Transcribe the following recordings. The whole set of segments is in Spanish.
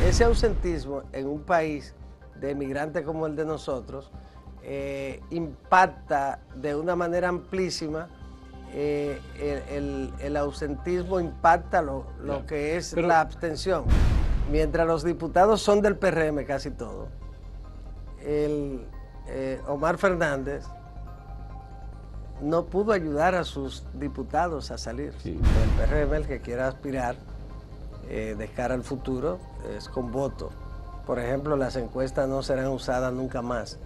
ese ausentismo en un país de emigrantes como el de nosotros impacta de una manera amplísima. El ausentismo impacta lo que es la abstención. Mientras los diputados son del PRM casi todo, Omar Fernández no pudo ayudar a sus diputados a salir del PRM. El que quiera aspirar de cara al futuro es con voto. Por ejemplo, las encuestas no serán usadas nunca más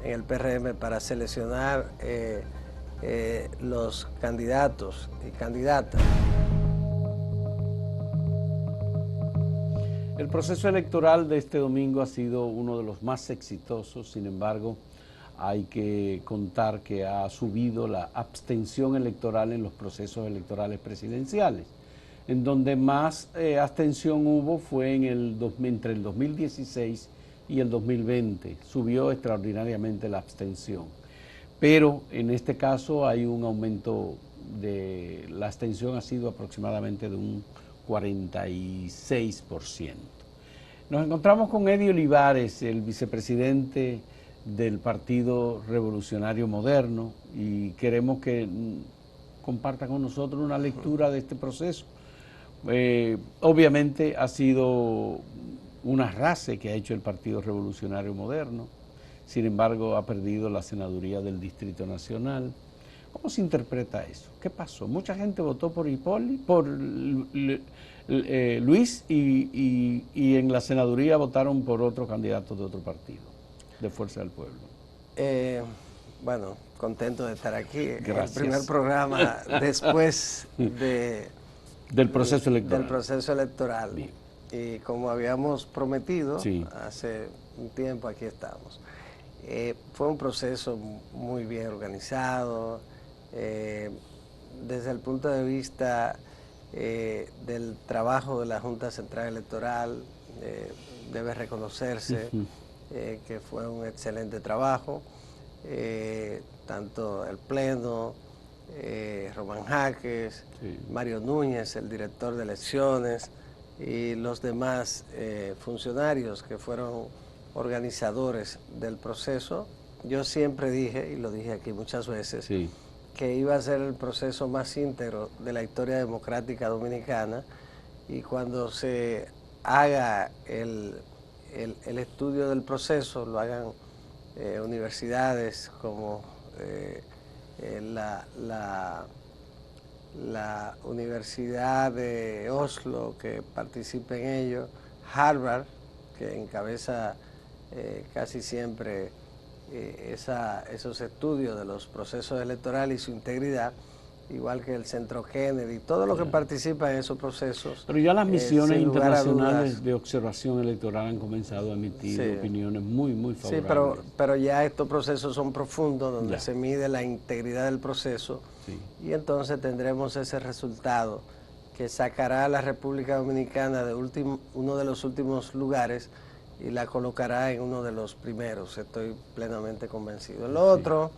en el PRM para seleccionar los candidatos y candidatas. El proceso electoral de este domingo ha sido uno de los más exitosos. Sin embargo, hay que contar que ha subido la abstención electoral en los procesos electorales presidenciales. En donde más abstención hubo fue entre el 2016 y el 2020. Subió extraordinariamente la abstención. Pero en este caso hay un aumento de la abstención, ha sido aproximadamente de un 46%. Nos encontramos con Eddie Olivares, el vicepresidente del Partido Revolucionario Moderno, y queremos que comparta con nosotros una lectura de este proceso. Obviamente ha sido un arrase que ha hecho el Partido Revolucionario Moderno, sin embargo ha perdido la senaduría del Distrito Nacional. ¿Cómo se interpreta eso? ¿Qué pasó? Mucha gente votó por Luis y en la senaduría votaron por otro candidato de otro partido, de Fuerza del Pueblo. Bueno, contento de estar aquí. Gracias. El primer programa después del proceso electoral. Del proceso electoral. Bien. Y como habíamos prometido hace un tiempo, aquí estamos. Fue un proceso muy bien organizado. Desde el punto de vista del trabajo de la Junta Central Electoral, debe reconocerse que fue un excelente trabajo. Tanto el Pleno, Román Jaques, Mario Núñez, el director de elecciones, y los demás funcionarios que fueron organizadores del proceso. Yo siempre dije, y lo dije aquí muchas veces, que iba a ser el proceso más íntegro de la historia democrática dominicana, y cuando se haga el estudio del proceso, lo hagan universidades como la Universidad de Oslo, que participe en ello, Harvard, que encabeza casi siempre esos estudios de los procesos electorales y su integridad, igual que el Centro Kennedy, todo lo que participa en esos procesos. Pero ya las misiones internacionales de observación electoral han comenzado a emitir opiniones muy favorables. Sí, pero ya estos procesos son profundos, donde se mide la integridad del proceso, y entonces tendremos ese resultado que sacará a la República Dominicana de uno de los últimos lugares y la colocará en uno de los primeros. Estoy plenamente convencido. Lo otro,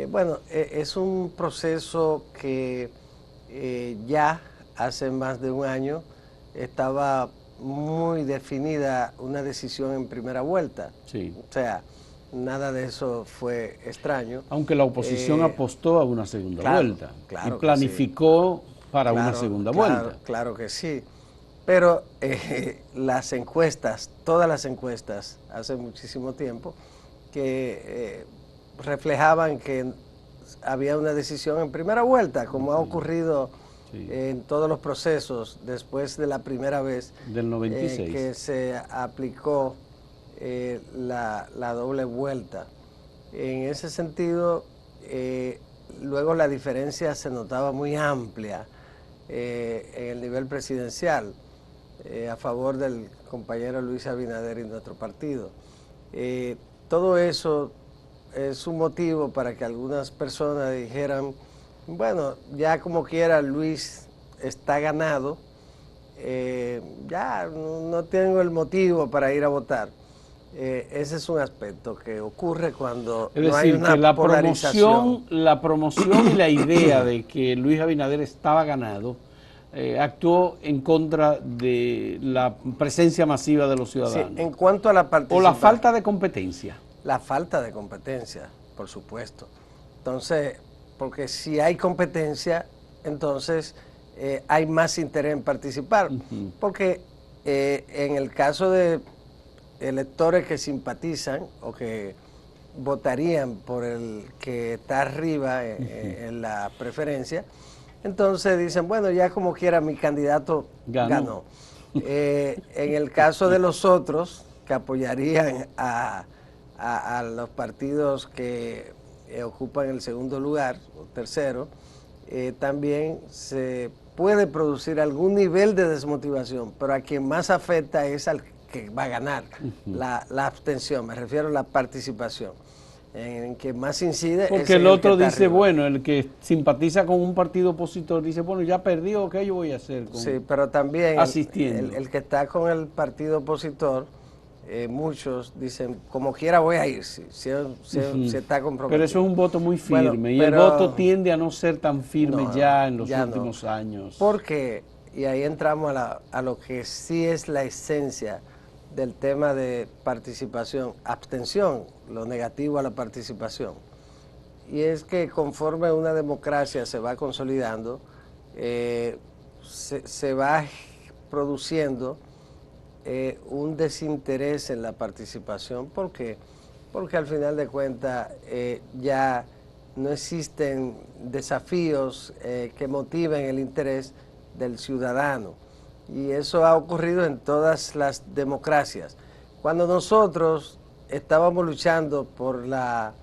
bueno, es un proceso que ya hace más de un año estaba muy definida una decisión en primera vuelta. O sea, nada de eso fue extraño. Aunque la oposición apostó a una segunda vuelta y planificó para una segunda vuelta. Claro que sí. Pero las encuestas, todas las encuestas, hace muchísimo tiempo, que reflejaban que había una decisión en primera vuelta, como ha ocurrido en todos los procesos después de la primera vez del 96 que se aplicó la doble vuelta. En ese sentido, luego la diferencia se notaba muy amplia en el nivel presidencial, a favor del compañero Luis Abinader y nuestro partido. Todo eso es un motivo para que algunas personas dijeran, bueno, ya como quiera Luis está ganado, ya no tengo el motivo para ir a votar. Ese es un aspecto que ocurre cuando no hay una polarización. La promoción y la idea de que Luis Abinader estaba ganado actuó en contra de la presencia masiva de los ciudadanos. Sí, en cuanto a la participación. O la falta de competencia. La falta de competencia, por supuesto. Entonces, porque si hay competencia, entonces hay más interés en participar. Porque en el caso de electores que simpatizan o que votarían por el que está arriba en la preferencia, entonces dicen, bueno, ya como quiera mi candidato ganó. En el caso de los otros que apoyarían a los partidos que ocupan el segundo lugar o tercero, también se puede producir algún nivel de desmotivación, pero a quien más afecta es al que va a ganar, la abstención, me refiero a la participación, en que más incide. Porque el otro dice, bueno, el que simpatiza con un partido opositor dice, bueno, ya perdió, ¿qué yo voy a hacer? Sí, pero también asistiendo. El que está con el partido opositor, muchos dicen, como quiera voy a ir, si está comprometido. Pero eso es un voto muy firme, bueno, y el voto tiende a no ser tan firme ya en los últimos años. Porque, y ahí entramos a lo que sí es la esencia del tema de participación, abstención, lo negativo a la participación. Y es que conforme una democracia se va consolidando, se va produciendo un desinterés en la participación. ¿Por qué? Porque al final de cuentas ya no existen desafíos que motiven el interés del ciudadano. Y eso ha ocurrido en todas las democracias. Cuando nosotros estábamos luchando por la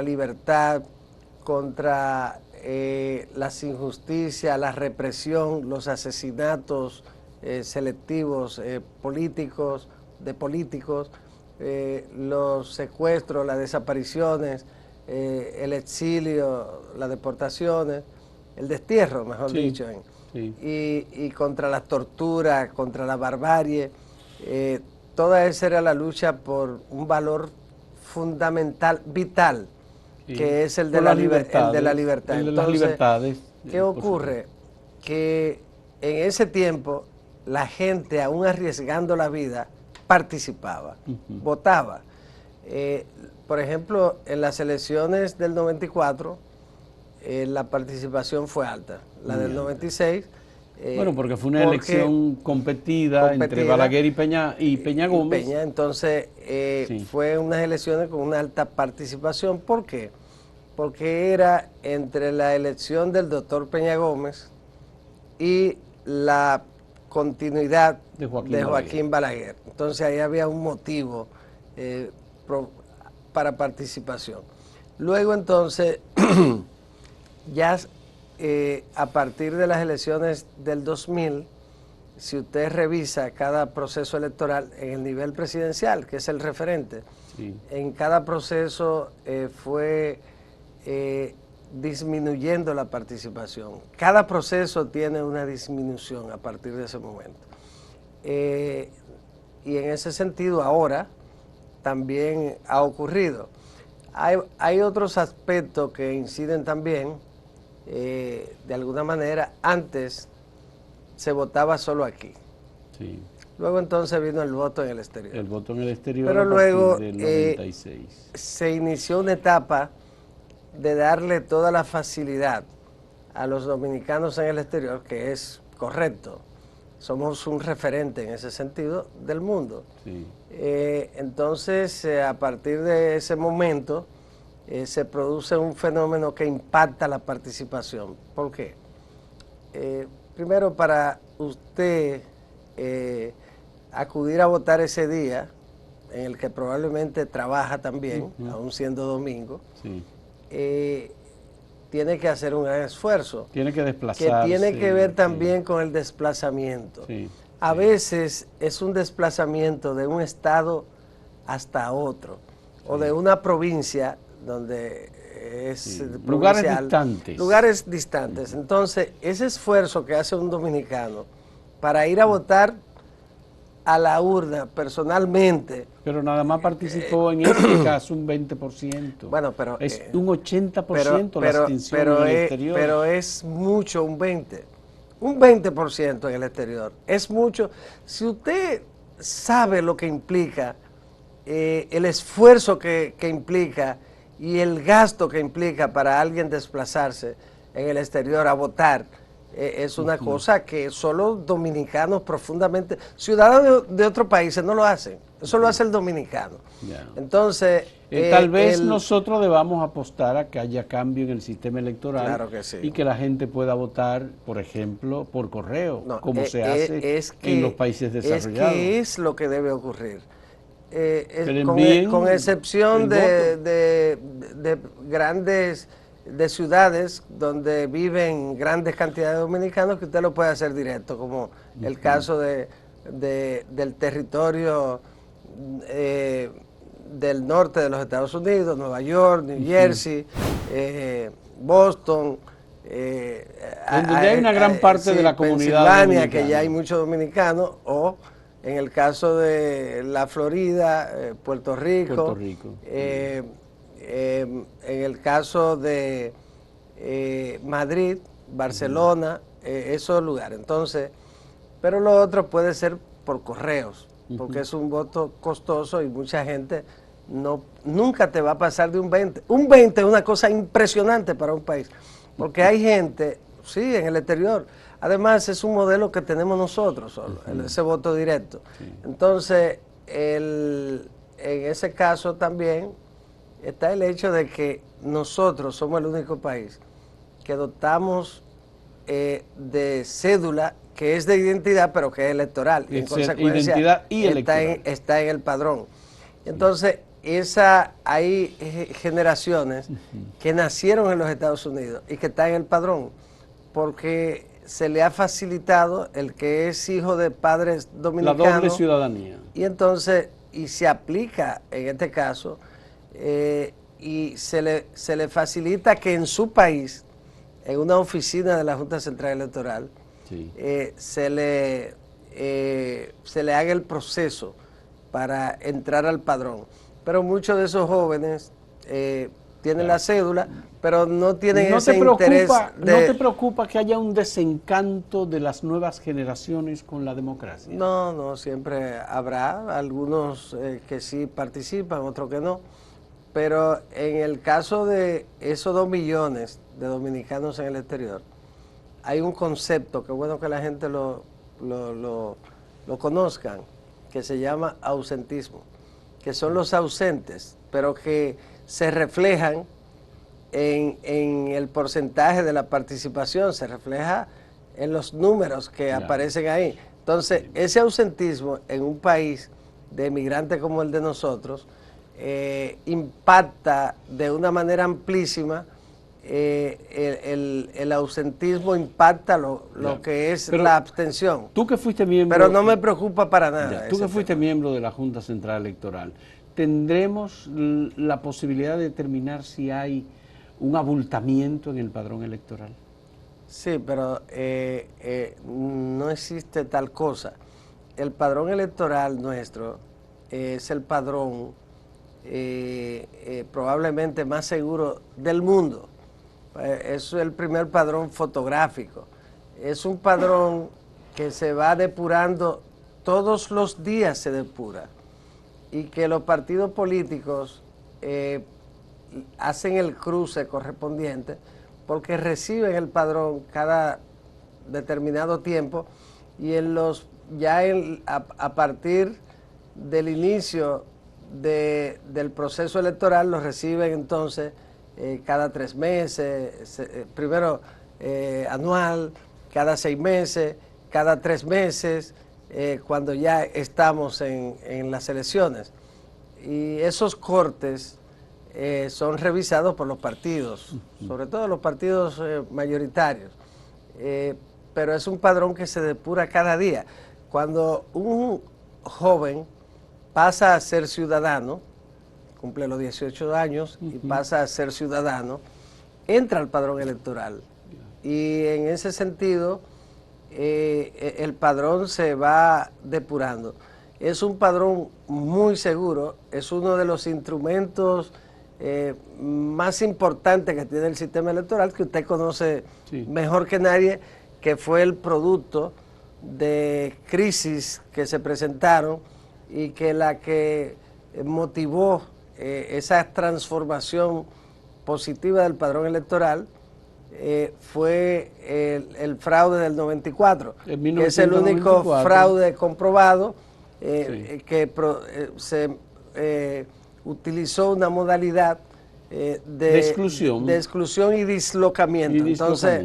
libertad, contra las injusticias, la represión, los asesinatos selectivos políticos, los secuestros, las desapariciones, el exilio, las deportaciones, el destierro, mejor dicho, y contra la tortura, contra la barbarie, toda esa era la lucha por un valor fundamental, vital, que es el de la libertad. Entonces, ¿qué ocurre? Que en ese tiempo la gente, aún arriesgando la vida, participaba, votaba. Por ejemplo, en las elecciones del 94, la participación fue alta. La del 96... bueno, porque fue una elección competida entre Balaguer y Peña Gómez. Entonces, fue unas elecciones con una alta participación. ¿Por qué? Porque era entre la elección del doctor Peña Gómez y la continuidad de Joaquín Balaguer. Entonces, ahí había un motivo para participación. Luego, entonces, ya a partir de las elecciones del 2000, si usted revisa cada proceso electoral en el nivel presidencial, que es el referente, en cada proceso fue disminuyendo la participación. Cada proceso tiene una disminución a partir de ese momento. Y en ese sentido ahora también ha ocurrido. Hay otros aspectos que inciden también. De alguna manera, antes se votaba solo aquí. Luego entonces vino el voto en el exterior. El voto en el exterior. Pero luego del 96. Se inició una etapa de darle toda la facilidad a los dominicanos en el exterior, que es correcto. Somos un referente en ese sentido del mundo. Entonces, a partir de ese momento, se produce un fenómeno que impacta la participación. ¿Por qué? Primero, para usted acudir a votar ese día, en el que probablemente trabaja también, aún siendo domingo, tiene que hacer un gran esfuerzo. Tiene que desplazarse. Que tiene que ver también con el desplazamiento. A veces es un desplazamiento de un estado hasta otro, o de una provincia donde es lugares distantes. Entonces, ese esfuerzo que hace un dominicano para ir a votar a la urna personalmente. Pero nada más participó en este caso un 20%. Bueno, pero es un 80% la abstención en el exterior. Pero es mucho un 20%. un 20% en el exterior. Es mucho. Si usted sabe lo que implica, el esfuerzo que implica y el gasto que implica para alguien desplazarse en el exterior a votar, es una cosa que solo dominicanos profundamente, ciudadanos de otros países no lo hacen, eso lo hace el dominicano. Entonces, tal vez nosotros debamos apostar a que haya cambio en el sistema electoral, claro que sí, y que la gente pueda votar, por ejemplo, por correo, no, como se hace en los países desarrollados. Es que es lo que debe ocurrir. Con excepción de grandes ciudades donde viven grandes cantidades de dominicanos, que usted lo puede hacer directo, como el caso del territorio del norte de los Estados Unidos, Nueva York, New Jersey, Boston, donde ya hay una gran parte de la comunidad Pensilvania, que ya hay muchos dominicanos, o en el caso de la Florida, Puerto Rico. En el caso de Madrid, Barcelona, esos lugares. Entonces, pero lo otro puede ser por correos, porque es un voto costoso y mucha gente nunca te va a pasar de un 20. Un 20 es una cosa impresionante para un país, porque hay gente, sí, en el exterior. Además, es un modelo que tenemos nosotros solo, ese voto directo. Entonces, en ese caso también está el hecho de que nosotros somos el único país que dotamos de cédula que es de identidad, pero que es electoral. Y en consecuencia, identidad y electoral. Está en el padrón. Entonces, hay generaciones que nacieron en los Estados Unidos y que están en el padrón, porque se le ha facilitado el que es hijo de padres dominicanos. La doble ciudadanía. Y entonces, y se aplica en este caso, y se le facilita que en su país, en una oficina de la Junta Central Electoral, se le haga el proceso para entrar al padrón. Pero muchos de esos jóvenes tienen la cédula, pero no tienen ese interés. ¿No te preocupa que haya un desencanto de las nuevas generaciones con la democracia? No, siempre habrá algunos que sí participan, otros que no. Pero en el caso de esos 2 millones de dominicanos en el exterior, hay un concepto que es bueno que la gente lo conozcan, que se llama ausentismo, que son los ausentes, pero que se reflejan en el porcentaje de la participación, se refleja en los números que aparecen ahí. Entonces, ese ausentismo en un país de emigrantes como el de nosotros, impacta de una manera amplísima. El ausentismo impacta lo que es la abstención. Tú que fuiste miembro... Pero no me preocupa para nada. Tú que fuiste miembro de la Junta Central Electoral, ¿tendremos la posibilidad de determinar si hay un abultamiento en el padrón electoral? Sí, pero no existe tal cosa. El padrón electoral nuestro es el padrón probablemente más seguro del mundo. Es el primer padrón fotográfico. Es un padrón que se va depurando, todos los días se depura, y que los partidos políticos hacen el cruce correspondiente porque reciben el padrón cada determinado tiempo, y a partir del inicio del proceso electoral los reciben entonces cada 3 meses, primero anual, cada 6 meses, cada 3 meses, cuando ya estamos en las elecciones. Y esos cortes son revisados por los partidos, sobre todo los partidos mayoritarios, pero es un padrón que se depura cada día. Cuando un joven pasa a ser ciudadano, cumple los 18 años y pasa a ser ciudadano, entra al padrón electoral. Y en ese sentido, el padrón se va depurando. Es un padrón muy seguro, es uno de los instrumentos más importantes que tiene el sistema electoral, que usted conoce mejor que nadie, que fue el producto de crisis que se presentaron y que la que motivó esa transformación positiva del padrón electoral fue el fraude del 94, que es el único fraude comprobado que se utilizó una modalidad de exclusión y dislocamiento. Entonces,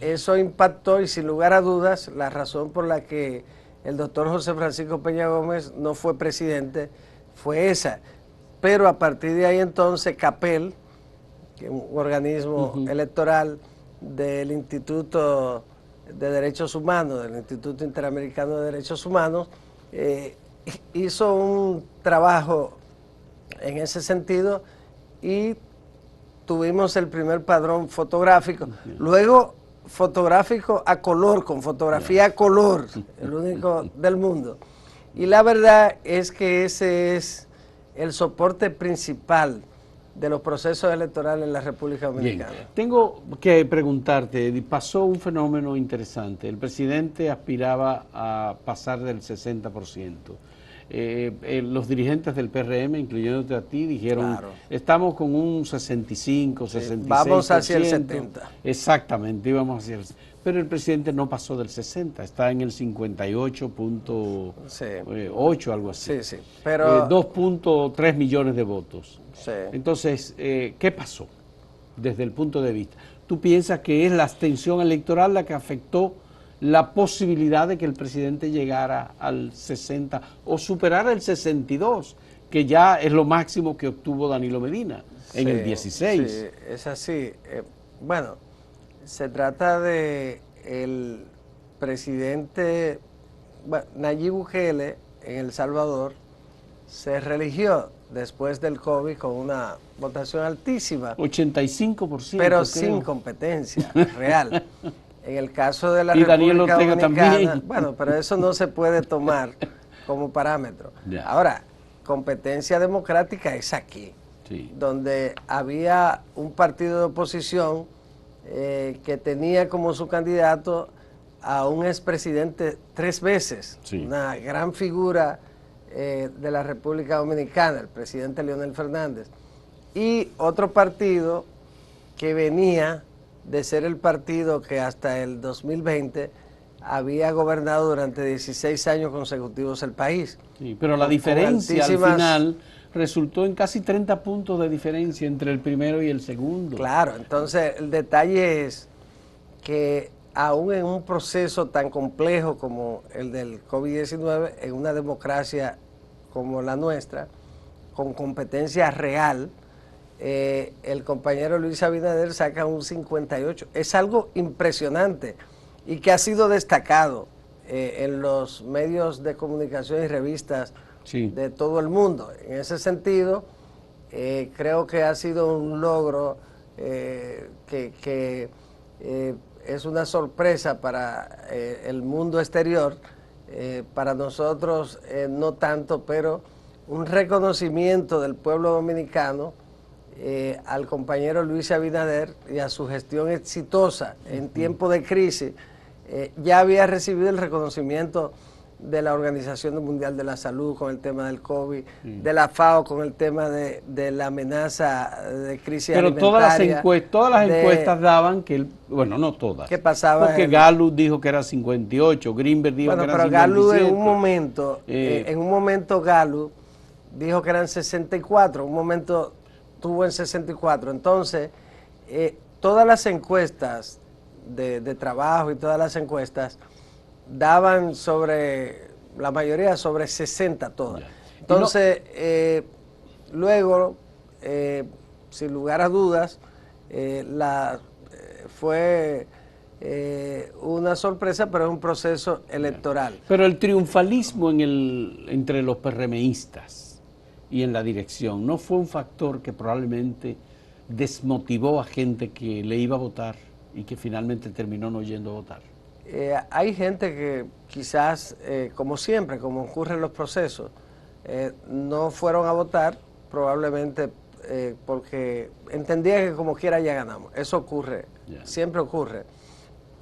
eso impactó, y sin lugar a dudas, la razón por la que el doctor José Francisco Peña Gómez no fue presidente fue esa. Pero a partir de ahí entonces CAPEL, que es un organismo electoral del Instituto de Derechos Humanos, del Instituto Interamericano de Derechos Humanos, hizo un trabajo en ese sentido y tuvimos el primer padrón fotográfico. Luego fotográfico a color, con fotografía a color, el único del mundo. Y la verdad es que ese es el soporte principal de los procesos electorales en la República Dominicana. Bien. Tengo que preguntarte, pasó un fenómeno interesante. El presidente aspiraba a pasar del 60%. Los dirigentes del PRM, incluyéndote a ti, dijeron, claro, estamos con un 65, 66%. Vamos hacia el 70. Exactamente, íbamos hacia el 70. Pero el presidente no pasó del 60, está en el 58.8, algo así. Sí, sí. Pero 2.3 millones de votos. Sí. Entonces, ¿qué pasó desde el punto de vista? ¿Tú piensas que es la abstención electoral la que afectó la posibilidad de que el presidente llegara al 60 o superara el 62, que ya es lo máximo que obtuvo Danilo Medina en el 16? Sí, es así. Bueno, se trata de el presidente Nayib Bukele en El Salvador. Se reeligió después del COVID con una votación altísima. 85%. Pero sin competencia real. En el caso de la República Dominicana, también. Bueno, pero eso no se puede tomar como parámetro. Ya. Ahora, competencia democrática es aquí, sí, donde había un partido de oposición que tenía como su candidato a un expresidente 3 veces, sí, una gran figura de la República Dominicana, el presidente Leonel Fernández, y otro partido que venía de ser el partido que hasta el 2020 había gobernado durante 16 años consecutivos el país. Sí, pero la diferencia al final resultó en casi 30 puntos de diferencia entre el primero y el segundo. Claro, entonces el detalle es que aún en un proceso tan complejo como el del COVID-19, en una democracia como la nuestra, con competencia real, el compañero Luis Abinader saca un 58. Es algo impresionante y que ha sido destacado en los medios de comunicación y revistas, sí, de todo el mundo. En ese sentido, creo que ha sido un logro que es una sorpresa para el mundo exterior, para nosotros no tanto, pero un reconocimiento del pueblo dominicano al compañero Luis Abinader y a su gestión exitosa en tiempo de crisis. Ya había recibido el reconocimiento de la Organización Mundial de la Salud con el tema del COVID, de la FAO con el tema de la amenaza de crisis alimentaria. Pero todas las encuestas daban que, bueno, no todas. ¿Qué pasaba? Porque Gallup dijo que era 58, Greenberg dijo que era 57. Bueno, pero Gallup en un momento Gallup dijo que eran 64, un momento tuvo en 64. Entonces, todas las encuestas de trabajo y todas las encuestas daban sobre, la mayoría sobre 60 todas. Entonces, luego, sin lugar a dudas, fue una sorpresa, pero es un proceso electoral. Pero el triunfalismo entre los PRMistas y en la dirección, ¿no fue un factor que probablemente desmotivó a gente que le iba a votar y que finalmente terminó no yendo a votar? Hay gente que quizás, como siempre, como ocurre en los procesos, no fueron a votar, probablemente porque entendían que como quiera ya ganamos. Eso ocurre, siempre ocurre.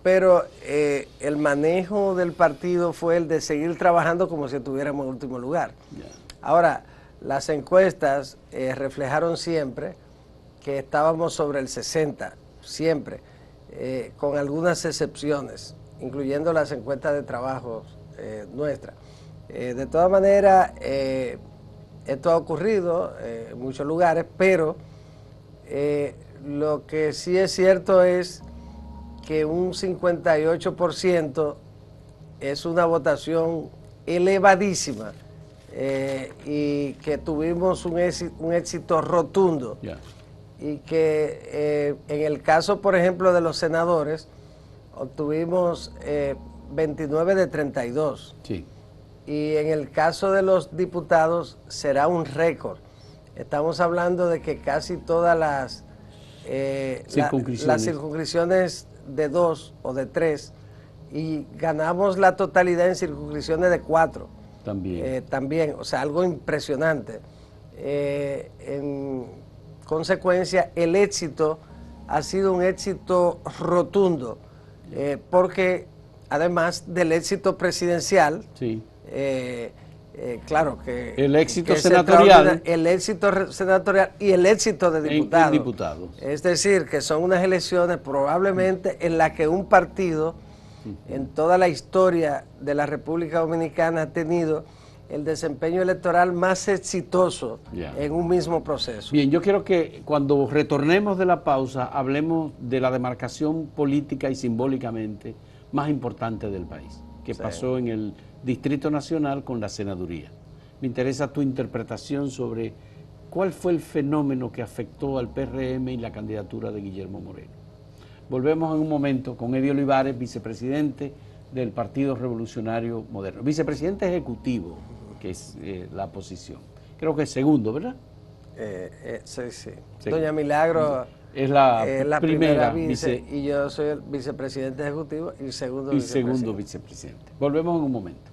pero el manejo del partido fue el de seguir trabajando como si estuviéramos en último lugar. Ahora, las encuestas reflejaron siempre que estábamos sobre el 60, siempre, con algunas excepciones, incluyendo las encuestas de trabajo nuestras. De todas maneras, esto ha ocurrido en muchos lugares, pero lo que sí es cierto es que un 58% es una votación elevadísima y que tuvimos un éxito rotundo. Y que en el caso, por ejemplo, de los senadores, obtuvimos 29 de 32. Sí. Y en el caso de los diputados será un récord. Estamos hablando de que casi todas las circunscripciones de 2 o de 3, y ganamos la totalidad en circunscripciones de 4. También, o sea, algo impresionante. En consecuencia, el éxito ha sido un éxito rotundo, porque además del éxito presidencial, sí. Claro que el éxito senatorial, y el éxito de diputados. Es decir, que son unas elecciones probablemente en las que un partido en toda la historia de la República Dominicana ha tenido el desempeño electoral más exitoso en un mismo proceso. Bien, yo quiero que cuando retornemos de la pausa hablemos de la demarcación política y simbólicamente más importante del país, que pasó en el Distrito Nacional con la senaduría. Me interesa tu interpretación sobre cuál fue el fenómeno que afectó al PRM y la candidatura de Guillermo Moreno. Volvemos en un momento con Eddie Olivares, vicepresidente del Partido Revolucionario Moderno, vicepresidente ejecutivo, que es la posición. Creo que es segundo, ¿verdad? Sí. Doña Milagro es la primera vice, y yo soy el vicepresidente ejecutivo y segundo vicepresidente. Volvemos en un momento.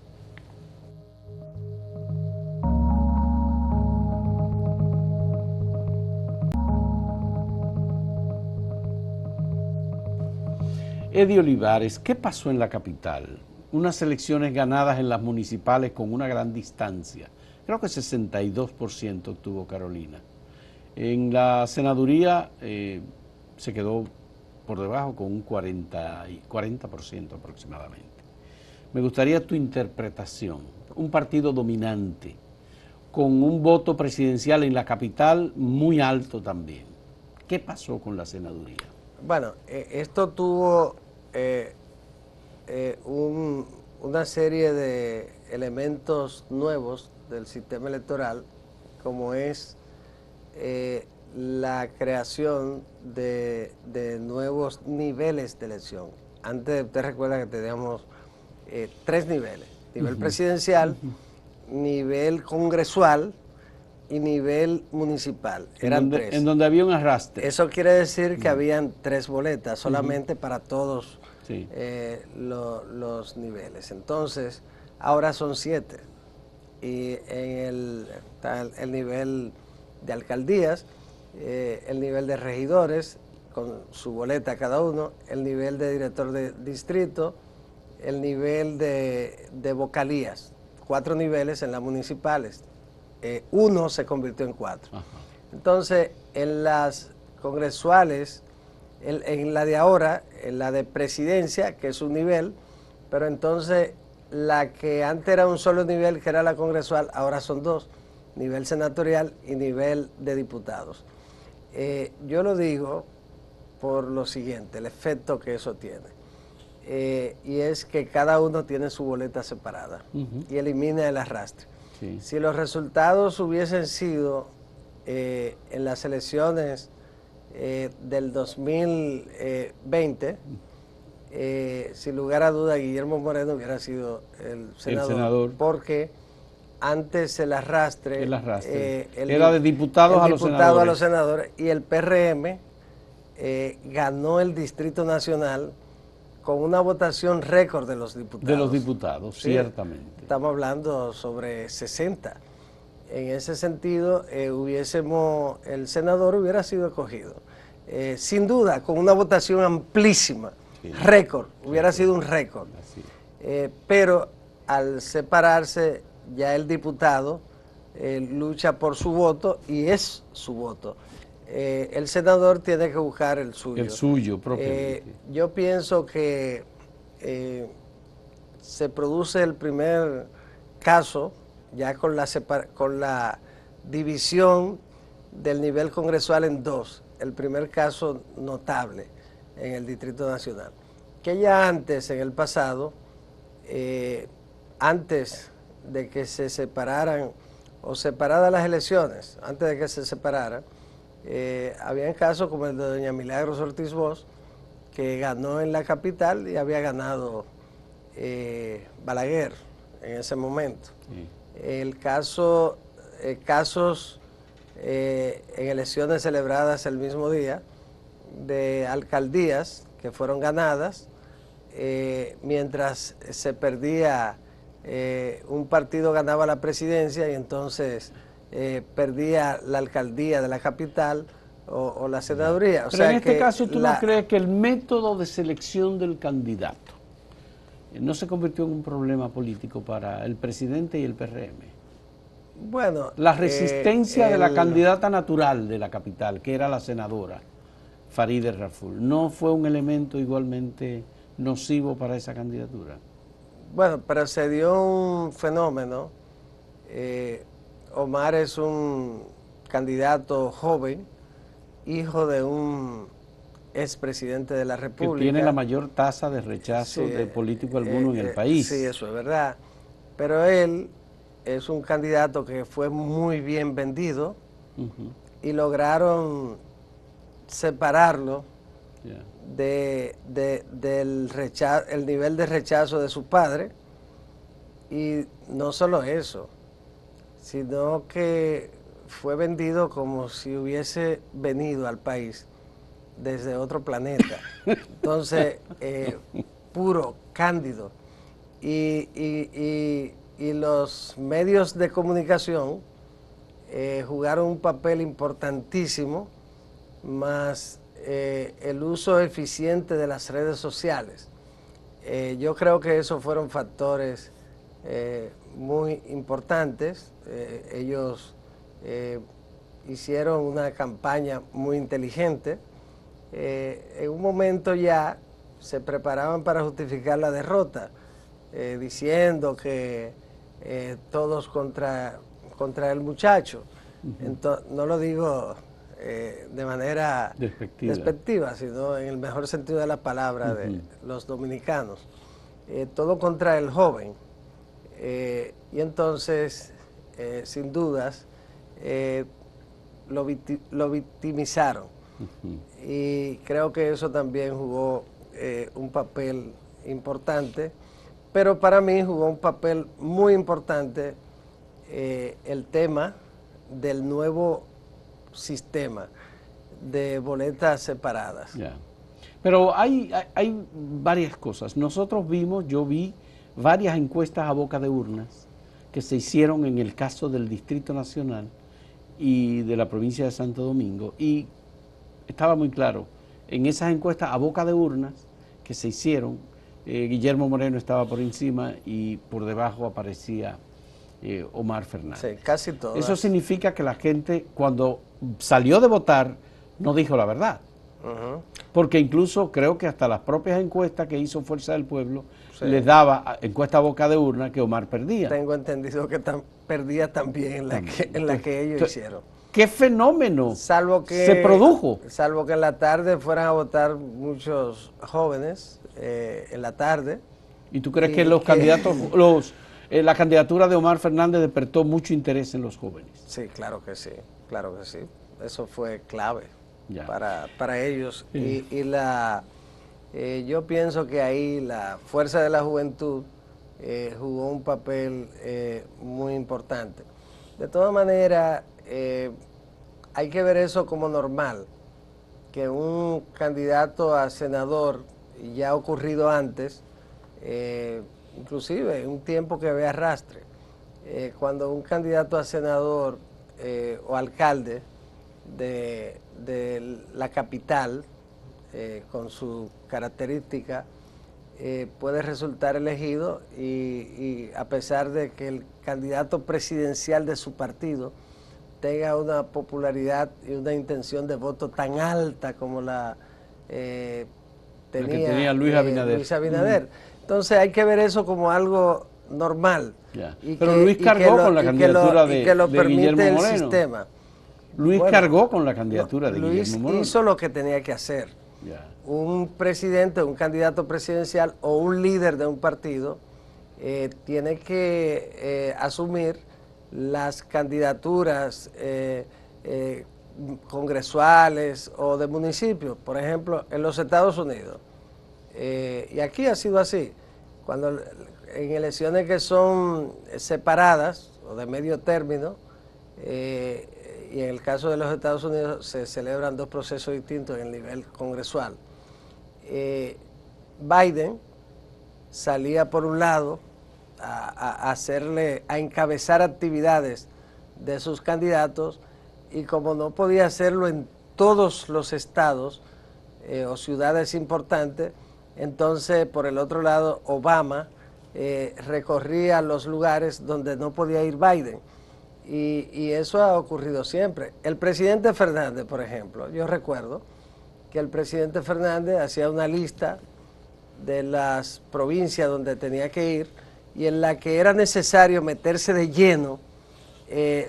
Eddie Olivares, ¿qué pasó en la capital? Unas elecciones ganadas en las municipales con una gran distancia. Creo que 62% obtuvo Carolina. En la senaduría se quedó por debajo con un 40% aproximadamente. Me gustaría tu interpretación. Un partido dominante, con un voto presidencial en la capital muy alto también. ¿Qué pasó con la senaduría? Bueno, esto tuvo una serie de elementos nuevos del sistema electoral, como es la creación de nuevos niveles de elección. Antes, usted recuerda que teníamos 3 niveles: nivel presidencial, nivel congresual y nivel municipal. Eran 3. En donde había un arrastre. Eso quiere decir que habían 3 boletas solamente para todos los niveles. Entonces, ahora son 7. Y está el nivel de alcaldías, el nivel de regidores, con su boleta cada uno, el nivel de director de distrito, el nivel de vocalías. 4 niveles en las municipales. 1 se convirtió en 4. Ajá. Entonces, en las congresuales, en la de ahora, en la de presidencia, que es un nivel, pero entonces la que antes era un solo nivel, que era la congresual, ahora son 2, nivel senatorial y nivel de diputados. Yo lo digo por lo siguiente, el efecto que eso tiene, y es que cada uno tiene su boleta separada y elimina el arrastre. Sí. Si los resultados hubiesen sido en las elecciones del 2020, sin lugar a duda Guillermo Moreno hubiera sido el senador, porque antes el arrastre era de diputados a los senadores, y el PRM ganó el Distrito Nacional con una votación récord de los diputados. De los diputados, sí, ciertamente. Estamos hablando sobre 60. En ese sentido, el senador hubiera sido escogido. Sin duda, con una votación amplísima. récord, hubiera sido un récord. Pero al separarse, ya el diputado lucha por su voto y es su voto. El senador tiene que buscar el suyo. El suyo, propiamente. Yo pienso que se produce el primer caso ya con la división del nivel congresual en dos, el primer caso notable en el Distrito Nacional, que ya antes, en el pasado, antes de que se separaran o separadas las elecciones, antes de que se separaran, habían casos como el de doña Milagros Ortiz Bosch, que ganó en la capital y había ganado Balaguer en ese momento. El caso, casos en elecciones celebradas el mismo día de alcaldías que fueron ganadas mientras se perdía, un partido ganaba la presidencia y entonces perdía la alcaldía de la capital o la senaduría. Pero en este caso, ¿tú no crees que el método de selección del candidato no se convirtió en un problema político para el presidente y el PRM? Bueno, la resistencia de la candidata natural de la capital, que era la senadora Farideh Raful, ¿no fue un elemento igualmente nocivo para esa candidatura? Bueno, pero se dio un fenómeno. Omar es un candidato joven, hijo de un expresidente de la República. Que tiene la mayor tasa de rechazo de político alguno en el país. Sí, eso es verdad. Pero él es un candidato que fue muy bien vendido y lograron separarlo del rechazo, el nivel de rechazo de su padre. Y no solo eso, sino que fue vendido como si hubiese venido al país desde otro planeta. Entonces, puro, cándido. Y los medios de comunicación jugaron un papel importantísimo, más el uso eficiente de las redes sociales. Yo creo que esos fueron factores muy importantes. Ellos hicieron una campaña muy inteligente. En un momento ya se preparaban para justificar la derrota, diciendo que todos contra el muchacho. Entonces, no lo digo de manera despectiva, sino en el mejor sentido de la palabra de los dominicanos. Todo contra el joven. Y entonces, sin dudas, lo victimizaron. Y creo que eso también jugó un papel importante, pero para mí jugó un papel muy importante el tema del nuevo sistema de boletas separadas. Pero hay varias cosas. Nosotros yo vi varias encuestas a boca de urnas que se hicieron en el caso del Distrito Nacional y de la provincia de Santo Domingo, y estaba muy claro, en esas encuestas a boca de urnas que se hicieron, Guillermo Moreno estaba por encima y por debajo aparecía Omar Fernández. Sí, casi todas. Eso significa que la gente, cuando salió de votar, no dijo la verdad. Porque incluso creo que hasta las propias encuestas que hizo Fuerza del Pueblo les daba encuesta a boca de urna que Omar perdía. Tengo entendido que perdía también en la que ellos hicieron. ¿Qué fenómeno se produjo? Salvo que en la tarde fueran a votar muchos jóvenes, en la tarde. ¿Y tú crees que los candidatos, la candidatura de Omar Fernández despertó mucho interés en los jóvenes? Sí, claro que sí, claro que sí. Eso fue clave para ellos. Yo pienso que ahí la fuerza de la juventud jugó un papel muy importante. De todas maneras, hay que ver eso como normal, que un candidato a senador, ya ha ocurrido antes, inclusive un tiempo que ve arrastre, cuando un candidato a senador o alcalde de la capital con su característica, puede resultar elegido y a pesar de que el candidato presidencial de su partido tenga una popularidad y una intención de voto tan alta como la tenía Luis Abinader. Entonces hay que ver eso como algo normal. Pero Luis cargó con la candidatura de Guillermo el Moreno. Sistema. Luis cargó con la candidatura de Guillermo Moreno. Luis hizo lo que tenía que hacer. Un presidente, un candidato presidencial o un líder de un partido tiene que asumir las candidaturas congresuales o de municipios, por ejemplo, en los Estados Unidos. Y aquí ha sido así. Cuando en elecciones que son separadas o de medio término, y en el caso de los Estados Unidos se celebran dos procesos distintos en el nivel congresual. Biden salía por un lado a encabezar actividades de sus candidatos, y como no podía hacerlo en todos los estados o ciudades importantes, entonces por el otro lado Obama recorría los lugares donde no podía ir Biden, y eso ha ocurrido siempre. El presidente Fernández, por ejemplo, yo recuerdo que el presidente Fernández hacía una lista de las provincias donde tenía que ir, y en la que era necesario meterse de lleno,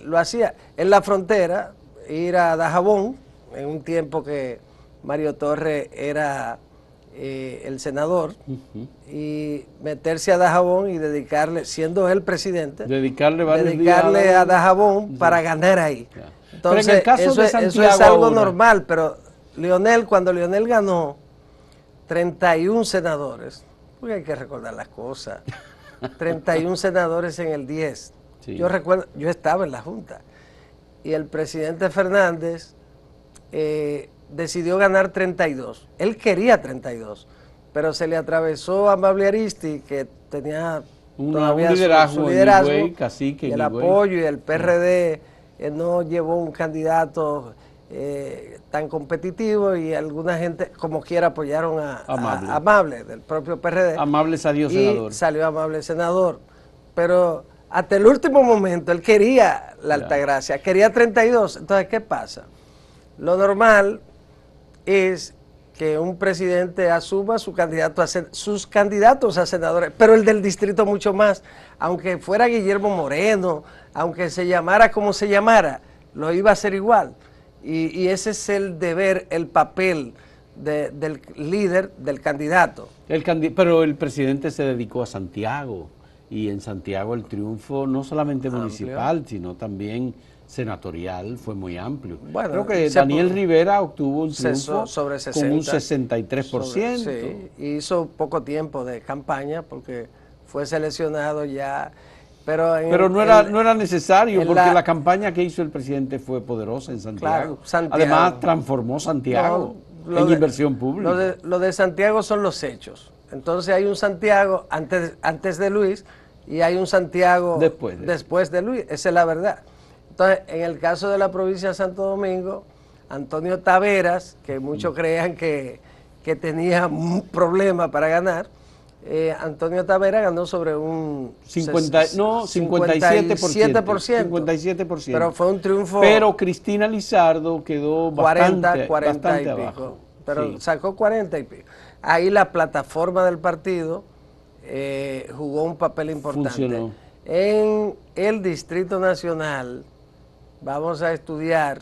lo hacía. En la frontera, ir a Dajabón, en un tiempo que Mario Torres era el senador, y meterse a Dajabón y dedicarle, siendo él presidente, dedicarle a Dajabón para ganar ahí. Entonces, pero en el caso de Santiago, eso es algo normal, pero cuando Leonel ganó 31 senadores, porque hay que recordar las cosas, 31 senadores en el 10. Sí. Yo recuerdo, yo estaba en la Junta, y el presidente Fernández decidió ganar 32. Él quería 32, pero se le atravesó a Amable Aristi, que tenía todavía su liderazgo y el apoyo, y el PRD no llevó un candidato tan competitivo, y alguna gente como quiera apoyaron a Amable, del propio PRD. Amable salió senador. Y salió Amable senador, pero hasta el último momento él quería la Altagracia, quería 32. Entonces, ¿qué pasa? Lo normal es que un presidente asuma sus candidatos a senadores, pero el del distrito mucho más. Aunque fuera Guillermo Moreno, aunque se llamara como se llamara, lo iba a hacer igual. Y ese es el deber, el papel del líder, del candidato. Pero el presidente se dedicó a Santiago, y en Santiago el triunfo no solamente municipal, sino también senatorial fue muy amplio. Bueno, creo que Daniel Rivera obtuvo un triunfo sobre 60, con un 63%. Sí, hizo poco tiempo de campaña porque fue seleccionado ya. Pero no era necesario, porque la campaña que hizo el presidente fue poderosa en Santiago. Claro, Además, transformó Santiago en inversión pública. Lo de Santiago son los hechos. Entonces hay un Santiago antes de Luis, y hay un Santiago después de Luis. Esa es la verdad. Entonces, en el caso de la provincia de Santo Domingo, Antonio Taveras, que muchos creían que tenía un problema para ganar, Antonio Taveras ganó sobre un 57%. Pero fue un triunfo. Pero Cristina Lizardo quedó 40 y pico. Abajo. Pero sacó 40 y pico. Ahí la plataforma del partido jugó un papel importante. Funcionó. En el Distrito Nacional, vamos a estudiar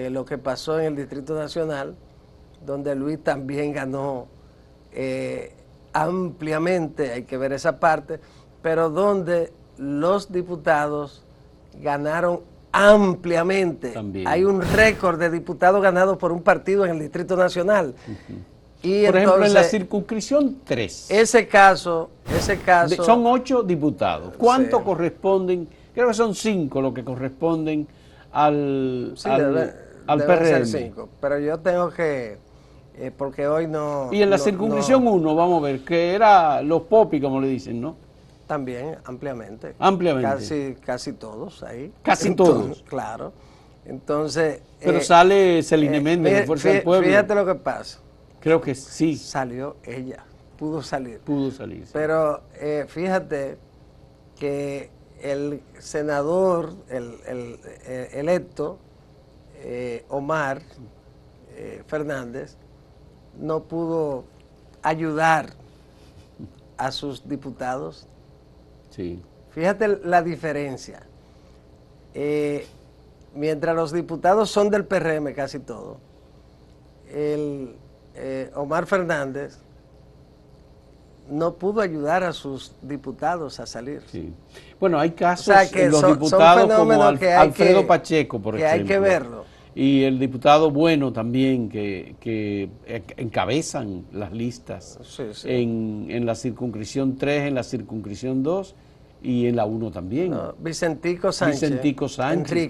lo que pasó en el Distrito Nacional, donde Luis también ganó ampliamente, hay que ver esa parte, pero donde los diputados ganaron ampliamente. También. Hay un récord de diputados ganados por un partido en el Distrito Nacional. Y por ejemplo, en la circunscripción 3. Ese caso son 8 diputados. ¿Cuánto corresponden? Creo que son 5 los que corresponden al PRM. Ser 5, pero yo tengo que, porque hoy no... Y en la circunscripción 1, vamos a ver, que era los popis, como le dicen, ¿no? También, ampliamente. Ampliamente. Casi todos ahí. Casi todos. Claro. Entonces... Pero sale Celine Méndez de Fuerza del Pueblo. Fíjate lo que pasa. Creo que sí. Salió ella, pudo salir. Pudo salir. Sí. Pero fíjate que el senador el electo, Omar Fernández, no pudo ayudar a sus diputados. Sí. Fíjate la diferencia. Mientras los diputados son del PRM casi todo, Omar Fernández no pudo ayudar a sus diputados a salir. Sí. Bueno, hay casos, o sea, que los son diputados como Alfredo que, Pacheco, por ejemplo. Que hay que verlo. Y el diputado Bueno también, que encabezan las listas sí, sí. En la circunscripción 3, en la circunscripción 2 y en la 1 también. No, Vicentico Sánchez Enríquez,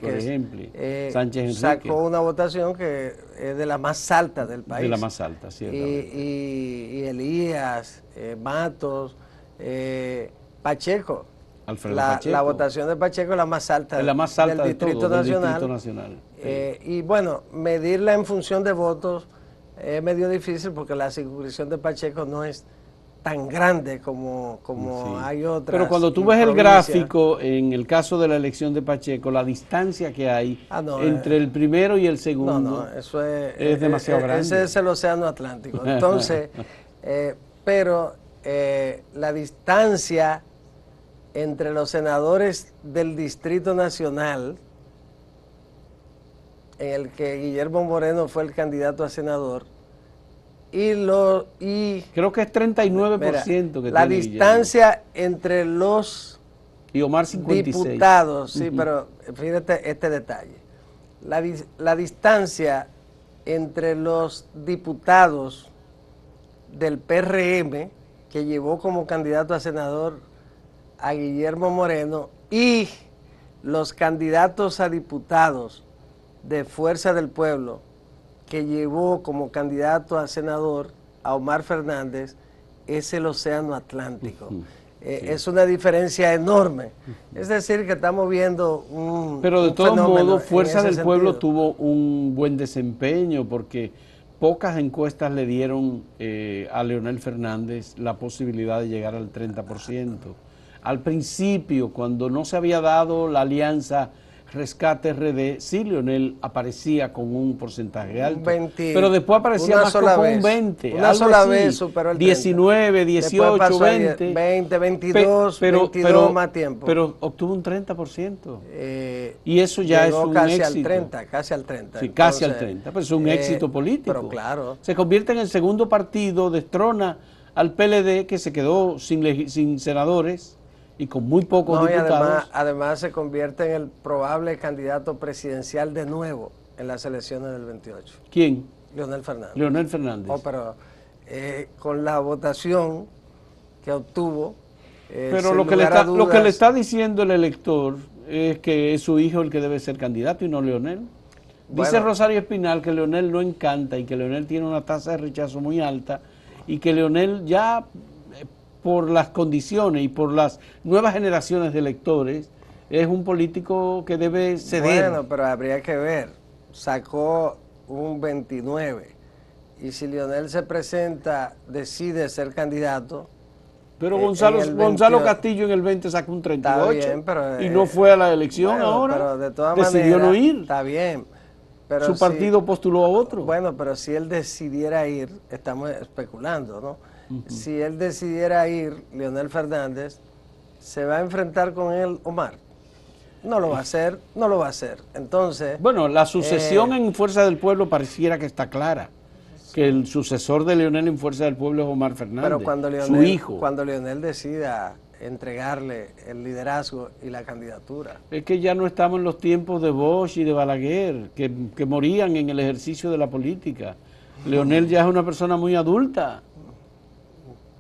por ejemplo. Sánchez Enríquez sacó una votación que es de la más alta del país. De la más alta, ciertamente. Y Elías, Matos, Pacheco. Pacheco. La votación de Pacheco es la más alta, del Distrito Nacional. Y bueno, medirla en función de votos es medio difícil porque la circunscripción de Pacheco no es tan grande como sí. Hay otras. Pero cuando tú ves el gráfico, en el caso de la elección de Pacheco, la distancia que hay entre el primero y el segundo eso es demasiado grande. Ese es el océano Atlántico. Entonces, pero la distancia entre los senadores del Distrito Nacional, en el que Guillermo Moreno fue el candidato a senador, creo que es 39%. Mira, que la tiene distancia Guillermo entre los y Omar 56. Diputados, sí, pero fíjate este detalle. La distancia entre los diputados del PRM, que llevó como candidato a senador a Guillermo Moreno, y los candidatos a diputados de Fuerza del Pueblo, que llevó como candidato a senador a Omar Fernández, es el océano Atlántico. Es una diferencia enorme. Es decir, que estamos viendo un Pero de todos modos, Fuerza del Pueblo sentido. tuvo un buen desempeño porque pocas encuestas le dieron a Leonel Fernández la posibilidad de llegar al 30%. Al principio, cuando no se había dado la alianza Rescate RD, sí, Leonel aparecía con un porcentaje alto, 20, pero después aparecía más con un 20. Una sola vez superó el 19, 18, 20. 20, 22, 22 más tiempo. Pero obtuvo un 30%. Y eso ya es un casi éxito. Casi al 30. Sí, entonces, casi al 30, pero es un éxito político. Pero claro. Se convierte en el segundo partido, destrona al PLD, que se quedó sin senadores y con muy pocos diputados. Y además se convierte en el probable candidato presidencial de nuevo en las elecciones del 28. ¿Quién? Leonel Fernández. Leonel Fernández. Pero con la votación que obtuvo, pero lo que le está diciendo el elector es que es su hijo el que debe ser candidato y no Leonel. Dice Rosario Espinal que Leonel no encanta y que Leonel tiene una tasa de rechazo muy alta y que Leonel ya, por las condiciones y por las nuevas generaciones de electores, es un político que debe ceder. Bueno, pero habría que ver. Sacó un 29 y si Leonel se presenta, decide ser candidato. Pero Gonzalo Castillo en el 20 sacó un 38 bien, pero, y no fue a la elección ahora. Pero de todas decidió maneras, no ir. Está bien. Pero su partido postuló a otro. Bueno, pero si él decidiera ir, estamos especulando, ¿no? Si él decidiera ir, Leonel Fernández, ¿se va a enfrentar con él Omar? No lo va a hacer, no lo va a hacer. Entonces... Bueno, la sucesión en Fuerza del Pueblo pareciera que está clara. Que el sucesor de Leonel en Fuerza del Pueblo es Omar Fernández, pero cuando Leonel, su hijo. Cuando Leonel decida entregarle el liderazgo y la candidatura. Es que ya no estamos en los tiempos de Bosch y de Balaguer, que morían en el ejercicio de la política. Leonel ya es una persona muy adulta.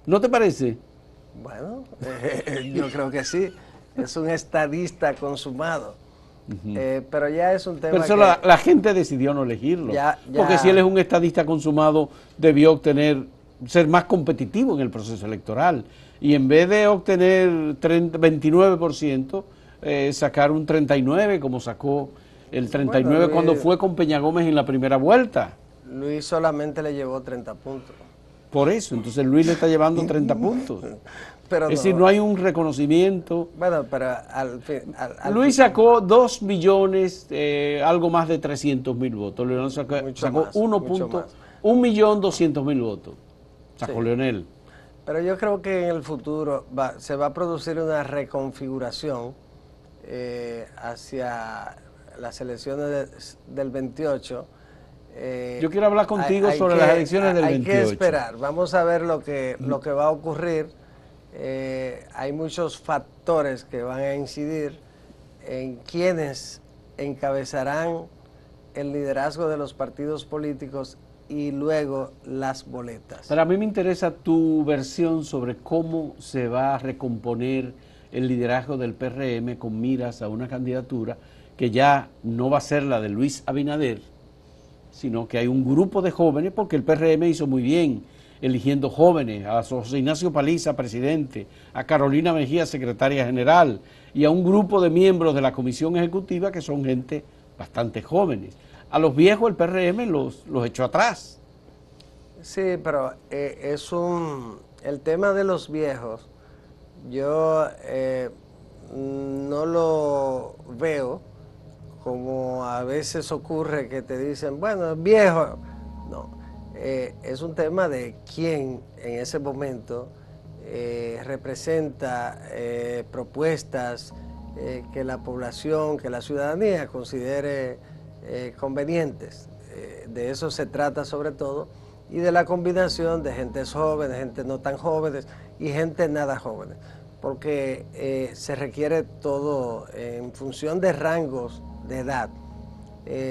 ¿No te parece? Bueno, yo creo que sí. Es un estadista consumado. Pero ya es un tema. Pero eso la gente decidió no elegirlo. Porque si él es un estadista consumado, debió ser más competitivo en el proceso electoral. Y en vez de obtener 29%, sacar un 39%, como sacó el 39% cuando fue con Peña Gómez en la primera vuelta. Luis solamente le llevó 30 puntos. Por eso, entonces Luis le está llevando 30 puntos. Pero es decir, no hay un reconocimiento. Bueno, pero al fin... Luis sacó 2 millones, algo más de 300.000 votos. Leonel sacó 1.200.000 votos. Sacó Leonel. Pero yo creo que en el futuro se va a producir una reconfiguración hacia las elecciones del 28. Yo quiero hablar contigo sobre las elecciones del 28. Hay que esperar, vamos a ver lo que va a ocurrir. Hay muchos factores que van a incidir en quienes encabezarán el liderazgo de los partidos políticos y luego las boletas. Pero a mí me interesa tu versión sobre cómo se va a recomponer el liderazgo del PRM con miras a una candidatura que ya no va a ser la de Luis Abinader, sino que hay un grupo de jóvenes, porque el PRM hizo muy bien eligiendo jóvenes, a José Ignacio Paliza, presidente, a Carolina Mejía, secretaria general, y a un grupo de miembros de la comisión ejecutiva que son gente bastante jóvenes. A los viejos el PRM los echó atrás. Sí, pero el tema de los viejos, yo no lo veo como a veces ocurre que te dicen, bueno, viejo. No, es un tema de quién en ese momento representa propuestas que la población, que la ciudadanía considere convenientes. De eso se trata sobre todo, y de la combinación de gentes jóvenes, gente no tan jóvenes y gente nada jóvenes, porque se requiere todo en función de rangos de edad.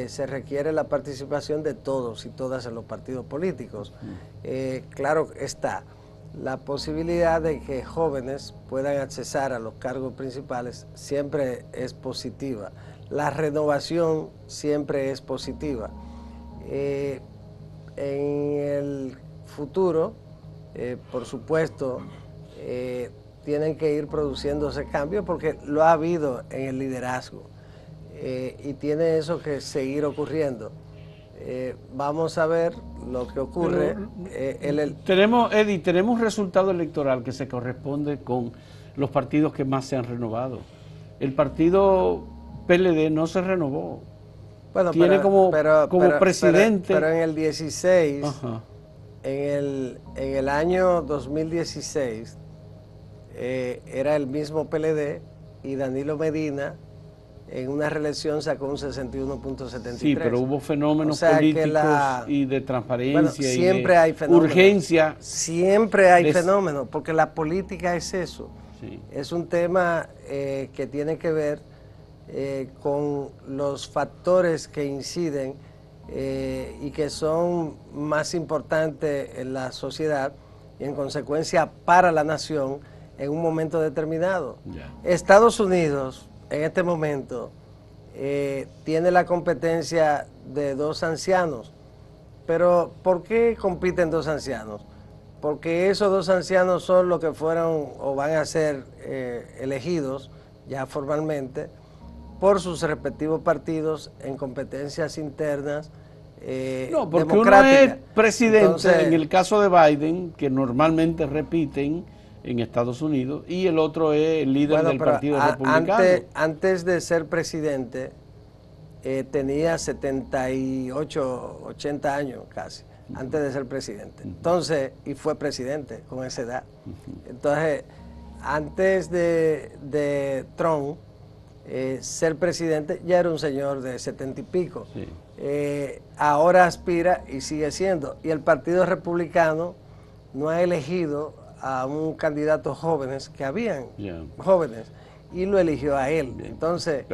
Se requiere la participación de todos y todas en los partidos políticos. Claro está, la posibilidad de que jóvenes puedan accesar a los cargos principales siempre es positiva. La renovación siempre es positiva. En el futuro, por supuesto, tienen que ir produciéndose cambios porque lo ha habido en el liderazgo. Y tiene eso que seguir ocurriendo. Vamos a ver lo que ocurre. Tenemos un resultado electoral que se corresponde con los partidos que más se han renovado. El partido PLD no se renovó. Bueno, tiene como presidente... Pero en el 16, en el año 2016, era el mismo PLD y Danilo Medina en una reelección sacó un 61.73. Sí, pero hubo fenómenos políticos y de transparencia siempre y de hay fenómenos, urgencia. Siempre hay fenómenos, porque la política es eso. Sí. Es un tema que tiene que ver con los factores que inciden y que son más importantes en la sociedad y en consecuencia para la nación en un momento determinado. Estados Unidos en este momento tiene la competencia de 2 ancianos, pero ¿por qué compiten 2 ancianos? Porque esos 2 ancianos son los que fueron o van a ser elegidos ya formalmente por sus respectivos partidos en competencias internas no, porque uno es presidente. Entonces, en el caso de Biden, que normalmente repiten en Estados Unidos, y el otro es el líder del Partido Republicano. Antes de ser presidente, tenía 78, 80 años casi, antes de ser presidente. Entonces, y fue presidente con esa edad. Entonces, antes de Trump ser presidente, ya era un señor de 70 y pico. Sí. Ahora aspira y sigue siendo. Y el Partido Republicano no ha elegido a un candidato jóvenes que habían jóvenes y lo eligió a él. Entonces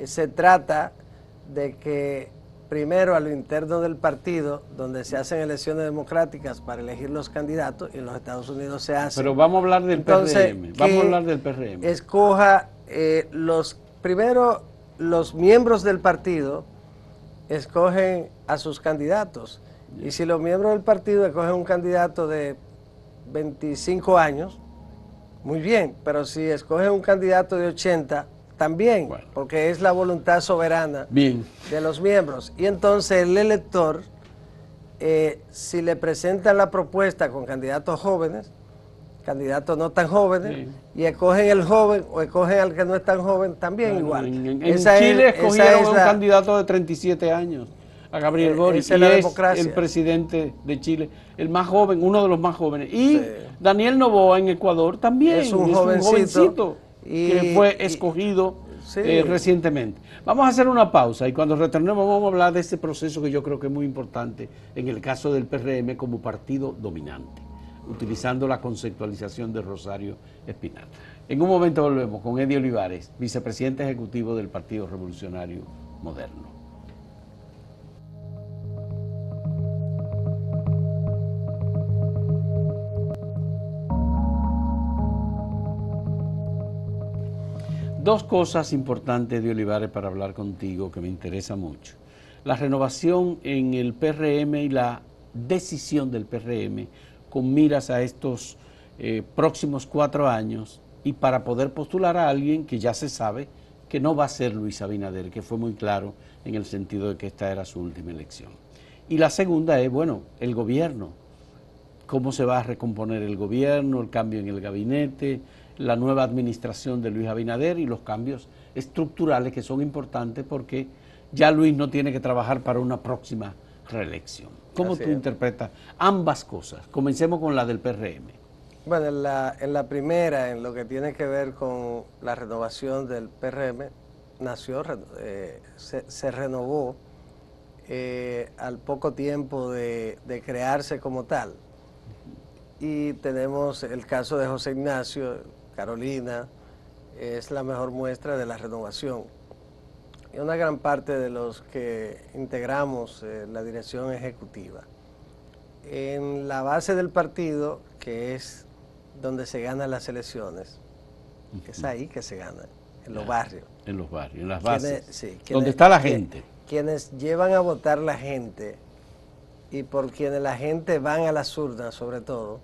se trata de que primero a lo interno del partido, donde se hacen elecciones democráticas para elegir los candidatos, y en los Estados Unidos se hace. Pero vamos a hablar del PRM. Vamos a hablar del PRM. Escoja primero los miembros del partido escogen a sus candidatos. Y si los miembros del partido escogen un candidato de 25 años, muy bien, pero si escogen un candidato de 80, también, porque es la voluntad soberana de los miembros. Y entonces el elector si le presentan la propuesta con candidatos jóvenes, candidatos no tan jóvenes, sí, y escogen el joven o escogen al que no es tan joven, también igual. En Chile escogieron a un candidato de 37 años, a Gabriel Boric, y es el presidente de Chile, el más joven, uno de los más jóvenes. Y sí, Daniel Noboa en Ecuador también es un jovencito que fue escogido recientemente. Vamos a hacer una pausa y cuando retornemos vamos a hablar de este proceso que yo creo que es muy importante en el caso del PRM como partido dominante, utilizando la conceptualización de Rosario Espinal. En un momento volvemos con Eddie Olivares, vicepresidente ejecutivo del Partido Revolucionario Moderno. Dos cosas importantes de Olivares para hablar contigo que me interesa mucho. La renovación en el PRM y la decisión del PRM con miras a estos próximos 4 años y para poder postular a alguien que ya se sabe que no va a ser Luis Abinader, que fue muy claro en el sentido de que esta era su última elección. Y la segunda es, bueno, el gobierno. ¿Cómo se va a recomponer el gobierno, el cambio en el gabinete, la nueva administración de Luis Abinader y los cambios estructurales que son importantes porque ya Luis no tiene que trabajar para una próxima reelección? ¿Cómo tú interpretas ambas cosas? Comencemos con la del PRM. Bueno, en la primera, en lo que tiene que ver con la renovación del PRM, se renovó al poco tiempo de crearse como tal. Y tenemos el caso de José Ignacio, Carolina, es la mejor muestra de la renovación. Y una gran parte de los que integramos la dirección ejecutiva. En la base del partido, que es donde se ganan las elecciones, es ahí que se ganan, en los barrios. En los barrios, en las bases, donde está la gente. Quienes llevan a votar la gente y por quienes la gente van a las urnas sobre todo,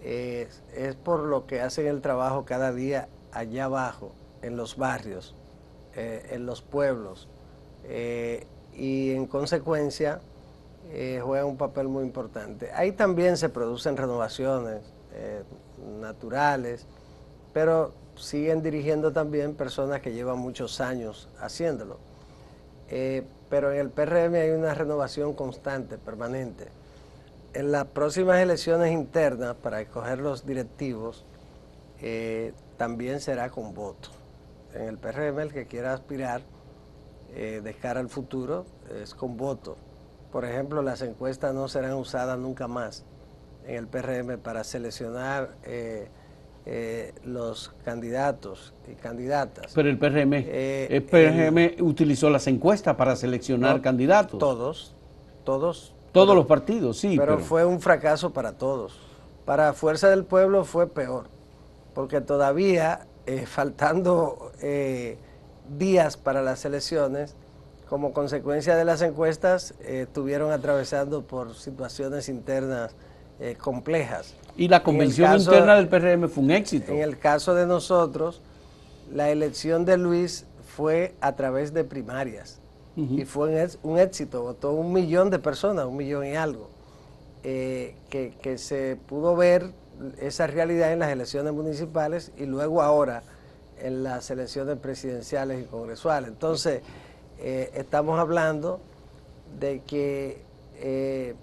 es por lo que hacen el trabajo cada día allá abajo, en los barrios, en los pueblos, y en consecuencia juega un papel muy importante. Ahí también se producen renovaciones naturales, pero siguen dirigiendo también personas que llevan muchos años haciéndolo. Pero en el PRM hay una renovación constante, permanente. En las próximas elecciones internas para escoger los directivos también será con voto. En el PRM el que quiera aspirar de cara al futuro es con voto. Por ejemplo, las encuestas no serán usadas nunca más en el PRM para seleccionar los candidatos y candidatas. Pero el PRM utilizó las encuestas para seleccionar candidatos. Todos los partidos, sí. Pero fue un fracaso para todos. Para Fuerza del Pueblo fue peor, porque todavía, faltando días para las elecciones, como consecuencia de las encuestas, estuvieron atravesando por situaciones internas complejas. Y la convención interna del PRM fue un éxito. En el caso de nosotros, la elección de Luis fue a través de primarias. Y fue un éxito, votó 1 millón de personas, 1 millón y algo, que se pudo ver esa realidad en las elecciones municipales y luego ahora en las elecciones presidenciales y congresuales. Entonces, estamos hablando de que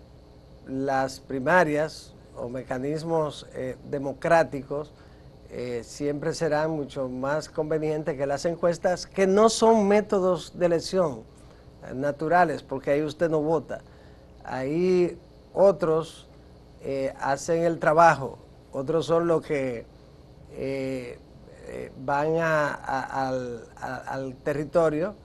las primarias o mecanismos democráticos siempre serán mucho más convenientes que las encuestas, que no son métodos de elección naturales, porque ahí usted no vota. Ahí otros hacen el trabajo, otros son los que van al territorio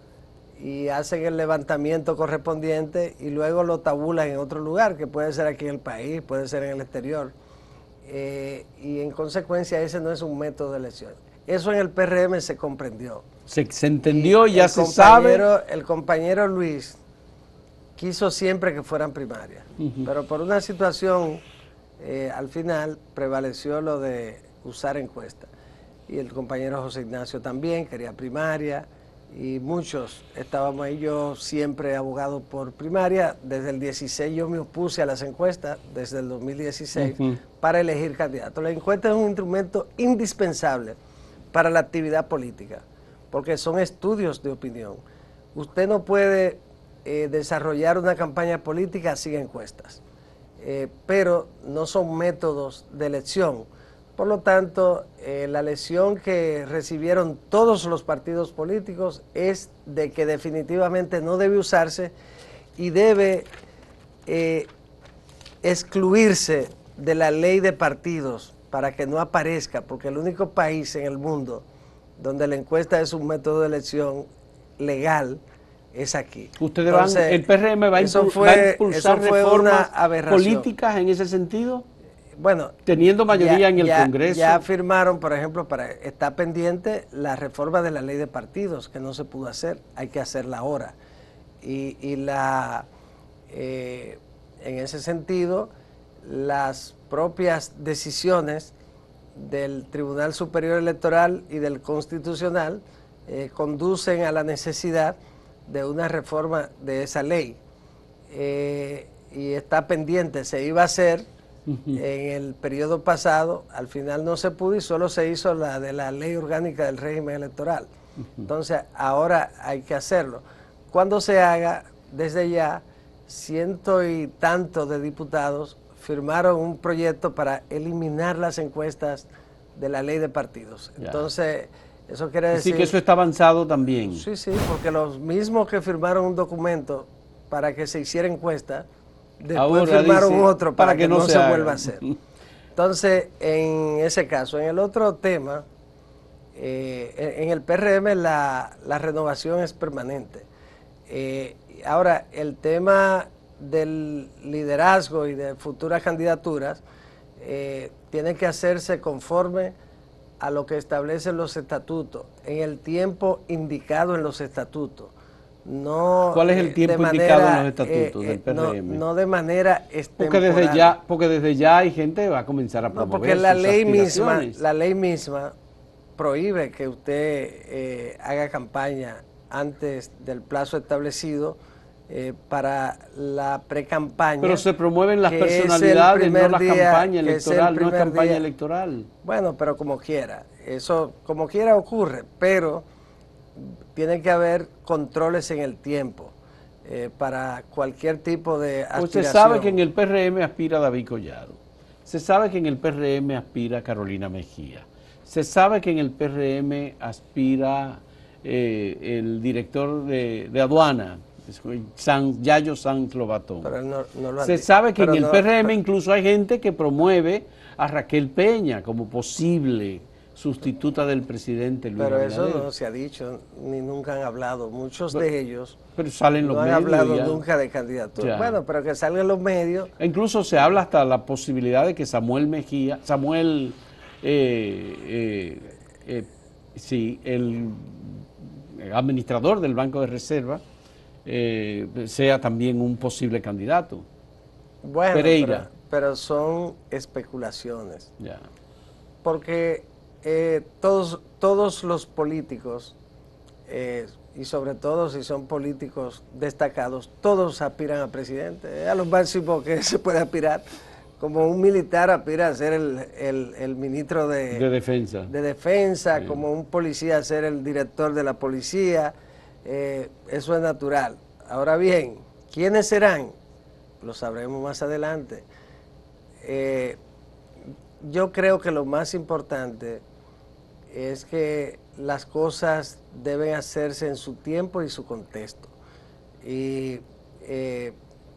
y hacen el levantamiento correspondiente y luego lo tabulan en otro lugar, que puede ser aquí en el país, puede ser en el exterior. Y en consecuencia ese no es un método de elección. Eso en el PRM se comprendió. Se entendió, ya se sabe. El compañero Luis quiso siempre que fueran primarias, pero por una situación al final prevaleció lo de usar encuestas. Y el compañero José Ignacio también quería primaria, y muchos estábamos ahí. Yo siempre he abogado por primaria, desde el 16 yo me opuse a las encuestas, desde el 2016, para elegir candidatos. La encuesta es un instrumento indispensable para la actividad política, porque son estudios de opinión. Usted no puede desarrollar una campaña política sin encuestas, pero no son métodos de elección. Por lo tanto, la lección que recibieron todos los partidos políticos es de que definitivamente no debe usarse y debe excluirse de la ley de partidos para que no aparezca, porque el único país en el mundo donde la encuesta es un método de elección legal es aquí. ¿Ustedes entonces, el PRM va a impulsar reformas políticas en ese sentido? Bueno, teniendo mayoría en el Congreso. Ya firmaron, por ejemplo, está pendiente la reforma de la ley de partidos, que no se pudo hacer, hay que hacerla ahora. En ese sentido, las propias decisiones del Tribunal Superior Electoral y del Constitucional conducen a la necesidad de una reforma de esa ley. Y está pendiente, se iba a hacer en el periodo pasado, al final no se pudo y solo se hizo la de la ley orgánica del régimen electoral. Entonces ahora hay que hacerlo. Cuando se haga, desde ya, 100 y tantos de diputados firmaron un proyecto para eliminar las encuestas de la ley de partidos. Ya. Entonces, eso quiere decir... Sí, que eso está avanzado también. Sí, sí, porque los mismos que firmaron un documento para que se hiciera encuesta, después ahora firmaron otro para que no se vuelva a hacer. Entonces, en ese caso, en el otro tema, en el PRM la renovación es permanente. Ahora, el tema del liderazgo y de futuras candidaturas tiene que hacerse conforme a lo que establecen los estatutos, en el tiempo indicado en los estatutos. No, ¿cuál es el tiempo indicado en los estatutos del PRM? No de manera extemporánea. Porque desde ya hay gente que va a comenzar a promover porque la ley misma prohíbe que usted haga campaña antes del plazo establecido para la pre-campaña. Pero se promueven las personalidades, no la campaña electoral, no es campaña electoral. Bueno, pero como quiera, eso como quiera ocurre, pero tiene que haber controles en el tiempo para cualquier tipo de aspiración. Usted sabe que en el PRM aspira David Collado, se sabe que en el PRM aspira Carolina Mejía, se sabe que en el PRM aspira el director de aduana, Yayo Sanz Lobatón. Pero no se sabe que en el PRM incluso hay gente que promueve a Raquel Peña como posible sustituta del presidente Luis Pero Abinader. eso no se ha dicho, ni nunca han hablado. Muchos de ellos pero salen los no medios han hablado ya. Nunca de candidatura. Bueno, pero que salgan los medios. E incluso se habla hasta la posibilidad de que Samuel Mejía, el administrador del Banco de Reserva, sea también un posible candidato. Bueno, Pereira. Pero son especulaciones. Ya. Porque todos los políticos, y sobre todo si son políticos destacados, todos aspiran a presidente. A lo máximo que se puede aspirar, como un militar aspira a ser el ministro de defensa, sí. Como un policía a ser el director de la policía. Eso es natural. Ahora bien, ¿quiénes serán? Lo sabremos más adelante. Yo creo que lo más importante es que las cosas deben hacerse en su tiempo y su contexto. Y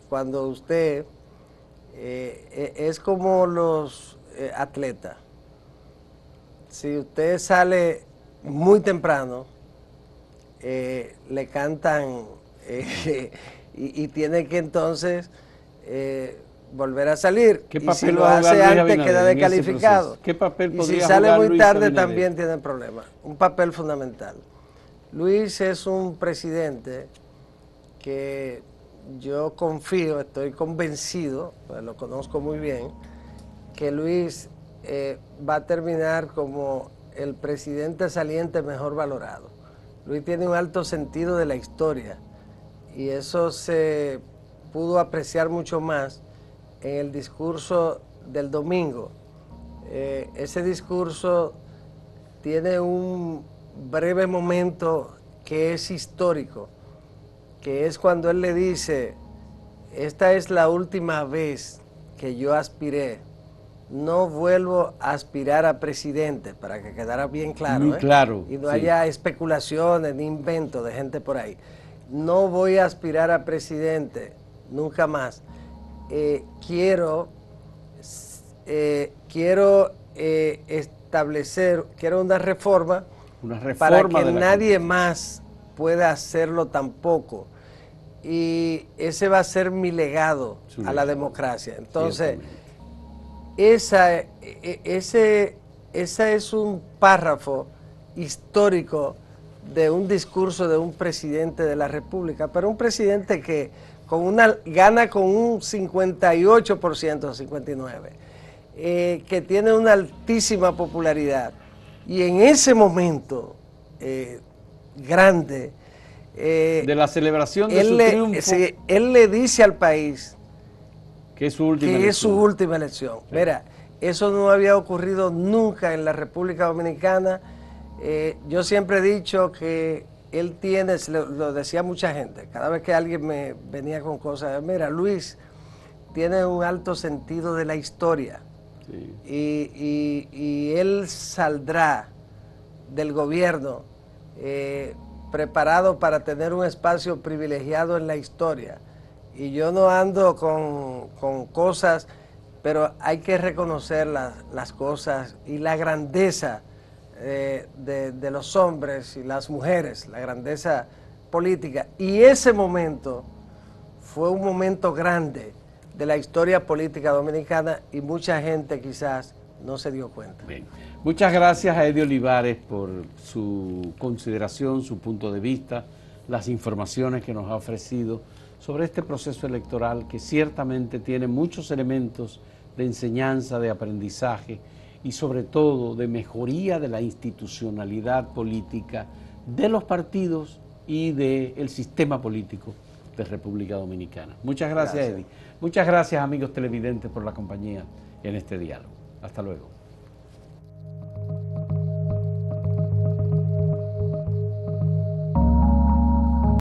cuando usted es como los atletas, si usted sale muy temprano, le cantan y tiene que entonces volver a salir. ¿Qué y papel si lo hace antes queda descalificado. ¿Qué papel y si sale muy tarde también tiene problemas. Un papel fundamental. Luis es un presidente que yo confío, estoy convencido, pues lo conozco muy bien, que Luis va a terminar como el presidente saliente mejor valorado. Luis tiene un alto sentido de la historia y eso se pudo apreciar mucho más en el discurso del domingo. Ese discurso tiene un breve momento que es histórico, que es cuando él le dice: esta es la última vez que yo aspiré, no vuelvo a aspirar a presidente, para que quedara bien claro, muy claro, y no haya especulaciones ni inventos de gente por ahí. No voy a aspirar a presidente nunca más. Quiero establecer, quiero una reforma para que nadie más pueda hacerlo tampoco. Y ese va a ser mi legado a la democracia. Entonces, ese es un párrafo histórico de un discurso de un presidente de la República, pero un presidente que gana con un 58%, 59%, que tiene una altísima popularidad. Y en ese momento grande, de la celebración de su triunfo, él le dice al país que es su última elección. Sí. Mira, eso no había ocurrido nunca en la República Dominicana. Yo siempre he dicho que él tiene, lo decía mucha gente, cada vez que alguien me venía con cosas: mira, Luis tiene un alto sentido de la historia, sí, y él saldrá del gobierno preparado para tener un espacio privilegiado en la historia. Y yo no ando con cosas, pero hay que reconocer las cosas y la grandeza de los hombres y las mujeres, la grandeza política. Y ese momento fue un momento grande de la historia política dominicana y mucha gente quizás no se dio cuenta. Bien. Muchas gracias a Eddie Olivares por su consideración, su punto de vista, las informaciones que nos ha ofrecido sobre este proceso electoral que ciertamente tiene muchos elementos de enseñanza, de aprendizaje y sobre todo de mejoría de la institucionalidad política de los partidos y del sistema político de República Dominicana. Muchas gracias, Eddie. Muchas gracias, amigos televidentes, por la compañía en este diálogo. Hasta luego.